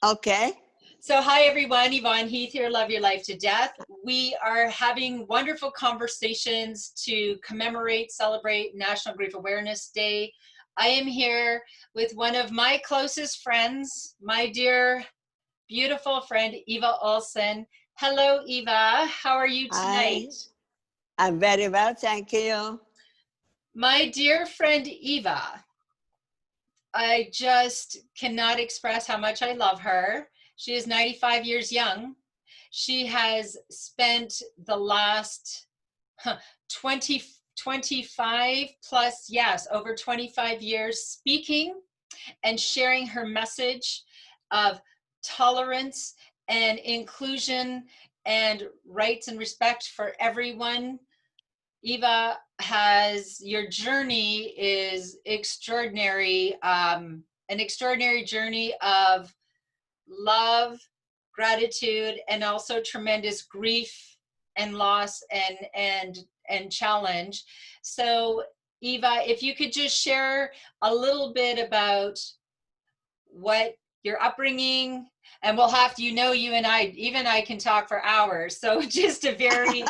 Okay. So hi everyone, Yvonne Heath here, Love Your Life to Death. We are having wonderful conversations to commemorate, celebrate National Grief Awareness Day. I am here with one of my closest friends, my dear, beautiful friend, Eva Olsson. Hello, Eva. How are you tonight? Hi. I'm very well, thank you. My dear friend, Eva, I just cannot express how much I love her. She is 95 years young. She has spent the last 25 plus, yes, over 25 years speaking and sharing her message of tolerance and inclusion and rights and respect for everyone. Eva, your journey is extraordinary, an extraordinary journey of love, gratitude, and also tremendous grief and loss and challenge. So Eva, if you could just share a little bit about what your upbringing, and we'll have to, you and I, even I can talk for hours. So just a very,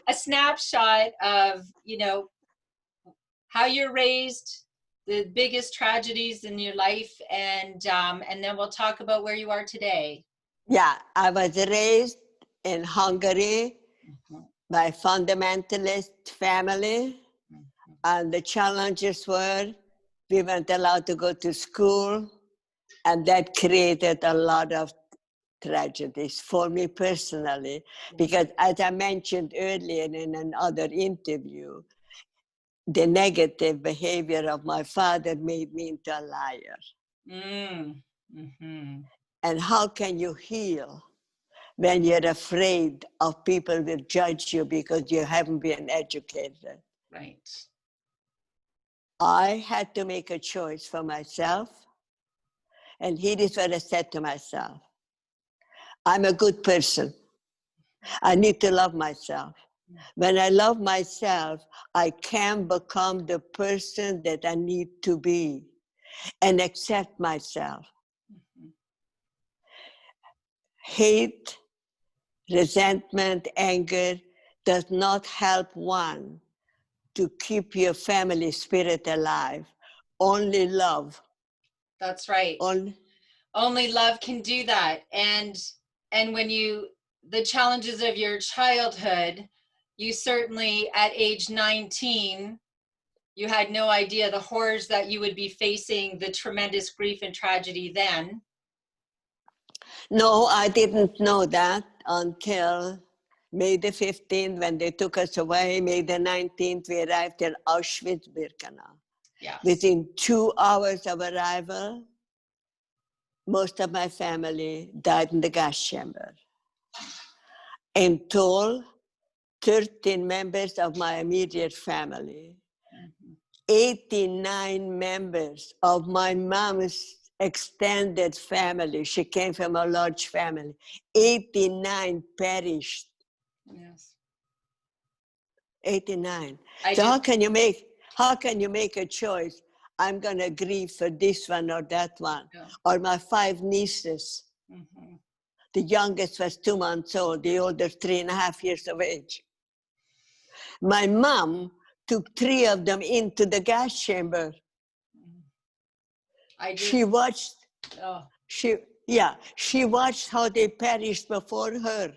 a snapshot of, how you're raised, the biggest tragedies in your life, and then we'll talk about where you are today. Yeah, I was raised in Hungary by fundamentalist family, and the challenges were we weren't allowed to go to school, and that created a lot of tragedies for me personally, because as I mentioned earlier in another interview, the negative behavior of my father made me into a liar. And how can you heal when you're afraid of people will judge you because you haven't been educated? Right. I had to make a choice for myself. And here is what I said to myself. I'm a good person. I need to love myself. When I love myself, I can become the person that I need to be and accept myself. Hate, resentment, anger does not help one to keep your family spirit alive. Only love. That's right. Only love can do that. And when the challenges of your childhood, you certainly at age 19, you had no idea the horrors that you would be facing, the tremendous grief and tragedy then. No, I didn't know that until May the 15th, when they took us away. May the 19th, we arrived in Auschwitz-Birkenau. Yes. Within 2 hours of arrival, most of my family died in the gas chamber. In total, 13 members of my immediate family, 89 members of my mom's extended family. She came from a large family. 89 perished. Yes. 89. So how can you make a choice? I'm going to grieve for this one or that one. Yeah. Or my 5 nieces. The youngest was 2 months old, the older 3.5 years of age. My mom took 3 of them into the gas chamber. She watched how they perished before her.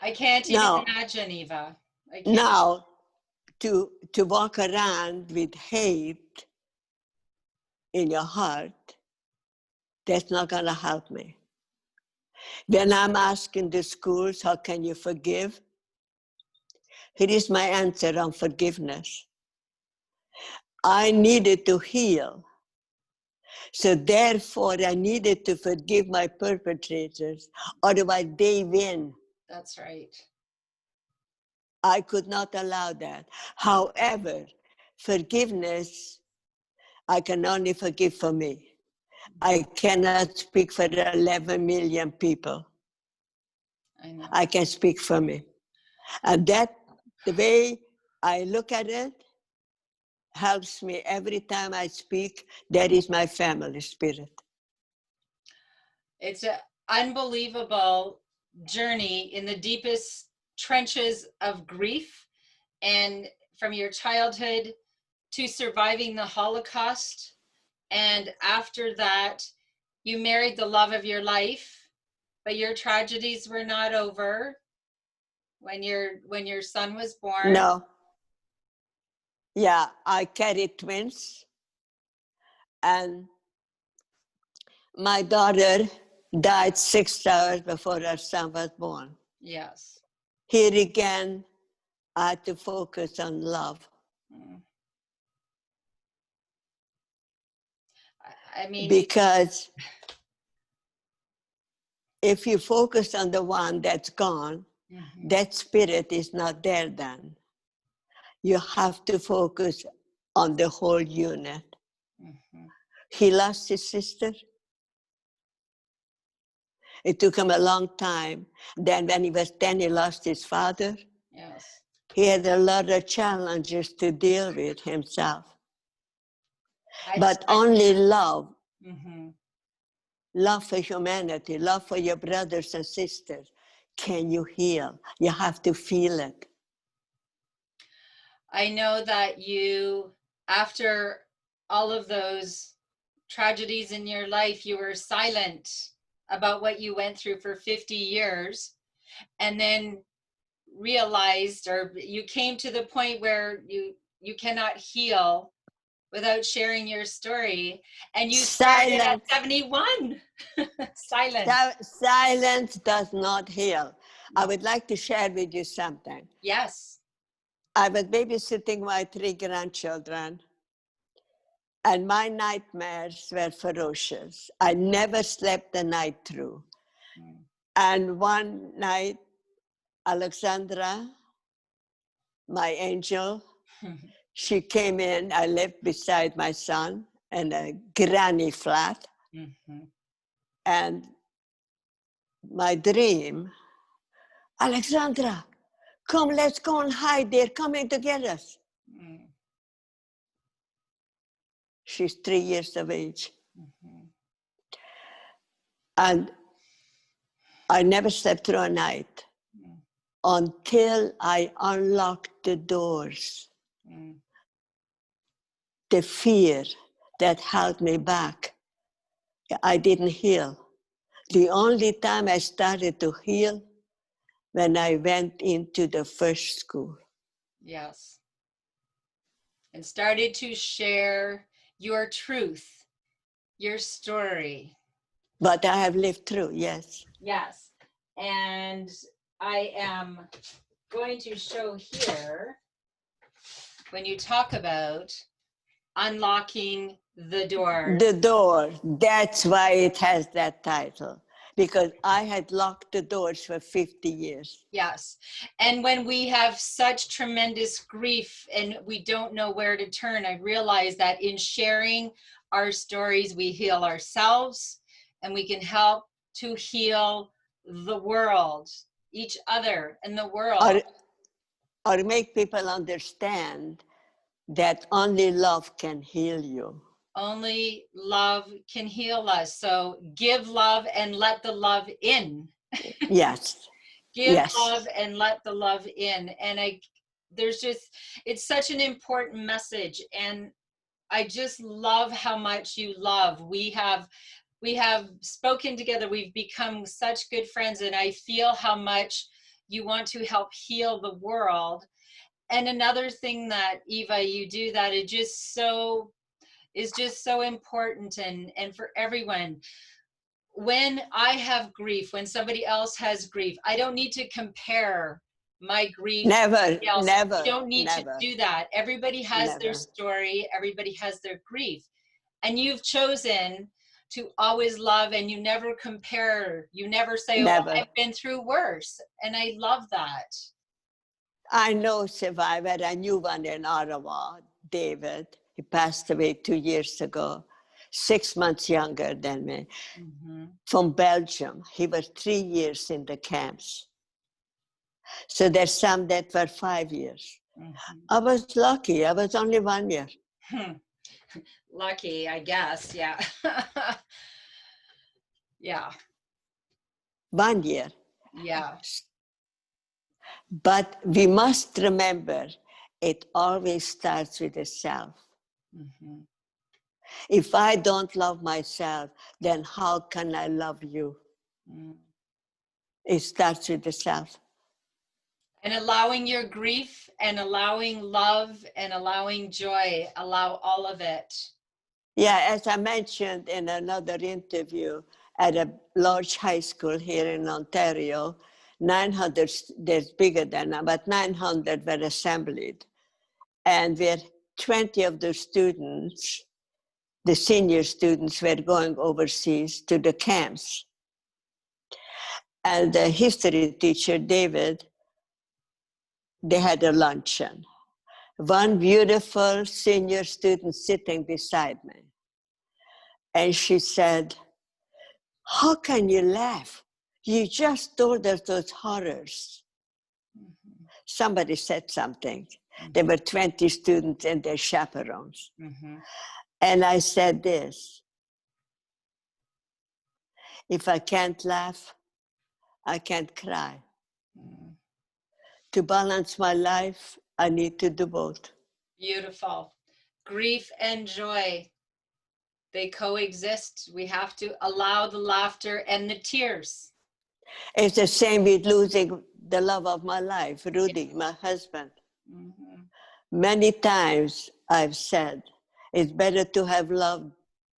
I can't even imagine, Eva. Now, to walk around with hate in your heart, that's not going to help me. When I'm asking the schools, how can you forgive? Here is my answer on forgiveness. I needed to heal. So therefore, I needed to forgive my perpetrators, otherwise they win. That's right. I could not allow that. However, forgiveness, I can only forgive for me. I cannot speak for 11 million people. I know. I can speak for me. And that, the way I look at it, helps me every time I speak. That is my family spirit. It's an unbelievable journey in the deepest trenches of grief, and from your childhood to surviving the Holocaust. And after that, you married the love of your life, but your tragedies were not over when your son was born. No. Yeah, I carried twins. And my daughter died 6 hours before her son was born. Yes. Here again, I had to focus on love. I mean, because if you focus on the one that's gone, that spirit is not there then. You have to focus on the whole unit. He lost his sister. It took him a long time. Then when he was 10, he lost his father. yes. He had a lot of challenges to deal with himself. But only love, love for humanity, love for your brothers and sisters, can you heal. You have to feel it. I know that you, after all of those tragedies in your life, you were silent about what you went through for 50 years, and then realized, or you came to the point where you cannot heal without sharing your story, and you started at 71. Silence does not heal. I would like to share with you something. Yes. I was babysitting my 3 grandchildren, and my nightmares were ferocious. I never slept the night through. And one night, Alexandra, my angel, she came in. I lived beside my son in a granny flat. And my dream, Alexandra, come, let's go and hide. They're coming to get us. She's 3 years of age. And I never slept through a night until I unlocked the doors. The fear that held me back, I didn't heal. The only time I started to heal, when I went into the first school. Yes. And started to share your truth, your story. But I have lived through, yes. Yes. And I am going to show here, when you talk about unlocking the door. The door, that's why it has that title. Because I had locked the doors for 50 years. Yes. And when we have such tremendous grief and we don't know where to turn, I realize that in sharing our stories, we heal ourselves, and we can help to heal the world, each other and the world. Or make people understand that only love can heal you. Only love can heal us. So give love and let the love in. Yes. Give yes. love and let the love in. And it's such an important message. And I just love how much you love. We have spoken together. We've become such good friends, and I feel how much you want to help heal the world. And another thing that, Eva, you do that is just so important, and for everyone. When I have grief, when somebody else has grief, I don't need to compare my grief. Never. You don't need to do that. Everybody has their story. Everybody has their grief. And you've chosen to always love, and you never compare. You never say, oh, I've been through worse. And I love that. I know survivor. I knew one in Ottawa, David. He passed away 2 years ago, 6 months younger than me, from Belgium. He was 3 years in the camps. So there's some that were 5 years. I was lucky. I was only 1 year. Lucky, I guess. Yeah. Yeah. 1 year. Yeah. But we must remember, it always starts with the self. Mm-hmm. If I don't love myself, then how can I love you? Mm. It starts with the self. And allowing your grief and allowing love and allowing joy, allow all of it. Yeah, as I mentioned in another interview, at a large high school here in Ontario, 900, there's bigger than that, but 900 were assembled. And where 20 of the students, the senior students, were going overseas to the camps. And the history teacher, David, they had a luncheon. One beautiful senior student sitting beside me. And she said, how can you laugh? You just told us those horrors. Mm-hmm. Somebody said something. Mm-hmm. There were 20 students and their chaperones. Mm-hmm. And I said this, if I can't laugh, I can't cry. Mm-hmm. To balance my life, I need to do both. Beautiful. Grief and joy, they coexist. We have to allow the laughter and the tears. It's the same with losing the love of my life, Rudy, my husband. Mm-hmm. Many times I've said, it's better to have loved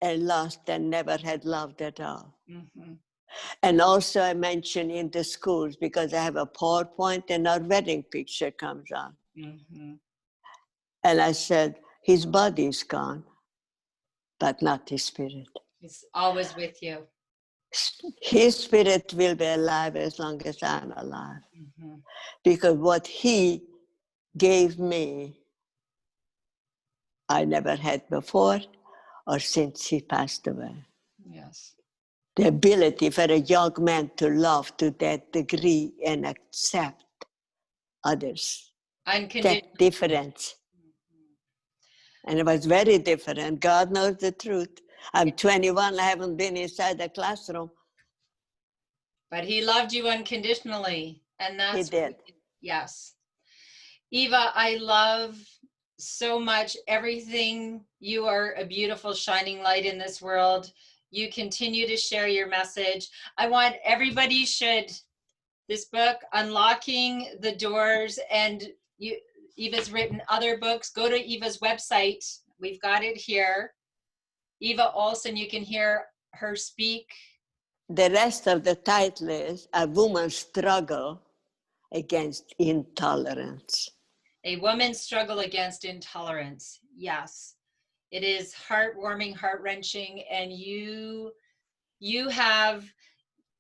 and lost than never had loved at all. Mm-hmm. And also I mention in the schools, because I have a PowerPoint and our wedding picture comes on. Mm-hmm. And I said, his body is gone, but not his spirit. It's always with you. His spirit will be alive as long as I'm alive. Mm-hmm. Because what he gave me, I never had before or since he passed away. Yes. The ability for a young man to love to that degree and accept others. Unconditional. That difference. And it was very different. God knows the truth. I'm 21, I haven't been inside the classroom. But he loved you unconditionally. And that's, He did. yes. Eva, I love so much everything. You are a beautiful shining light in this world. You continue to share your message. I want everybody should, this book, Unlocking the Doors, and you, Eva's written other books. Go to Eva's website. We've got it here. Eva Olsson, you can hear her speak. The rest of the title is A Woman's Struggle Against Intolerance. A Woman's Struggle Against Intolerance. Yes. It is heartwarming, heart-wrenching, and you have,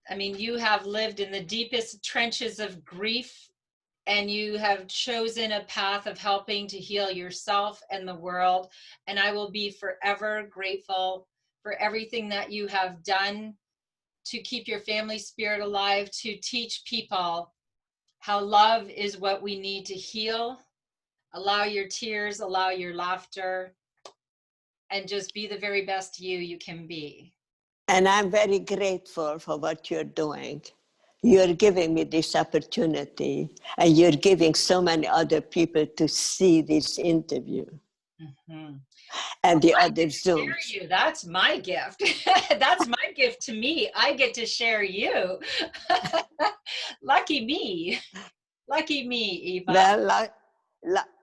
I mean, you have lived in the deepest trenches of grief, and you have chosen a path of helping to heal yourself and the world. And I will be forever grateful for everything that you have done to keep your family spirit alive, to teach people how love is what we need to heal. Allow your tears, allow your laughter, and just be the very best you can be. And I'm very grateful for what you're doing. You're giving me this opportunity, and you're giving so many other people to see this interview. Mm-hmm. And the I other get to share Zooms. you. That's my gift. That's my gift to me. I get to share you. Lucky me. Lucky me, Eva.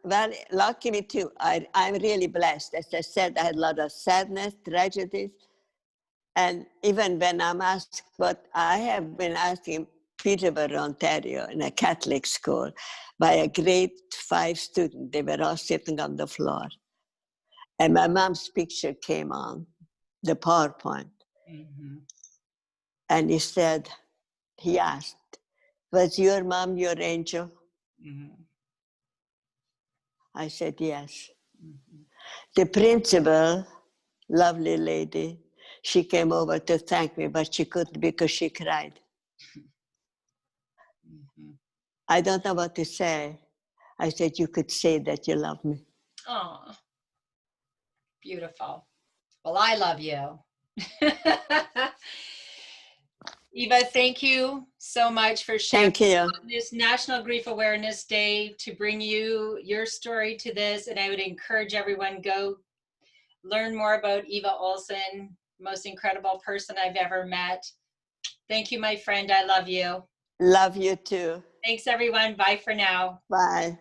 Well, lucky me too. I'm really blessed. As I said, I had a lot of sadness, tragedies. And even when I'm asked what I have been asking Peterborough, Ontario, in a Catholic school, by a grade 5 student, they were all sitting on the floor. And my mom's picture came on, the PowerPoint. Mm-hmm. And he asked, was your mom your angel? Mm-hmm. I said, yes. Mm-hmm. The principal, lovely lady, she came over to thank me, but she couldn't because she cried. Mm-hmm. I don't know what to say. I said, you could say that you love me. Aw. Beautiful. Well, I love you. Eva, thank you so much for sharing Thank you. on this National Grief Awareness Day to bring you your story to this. And I would encourage everyone, go learn more about Eva Olsson, most incredible person I've ever met. Thank you, my friend. I love you. Love you too. Thanks, everyone. Bye for now. Bye.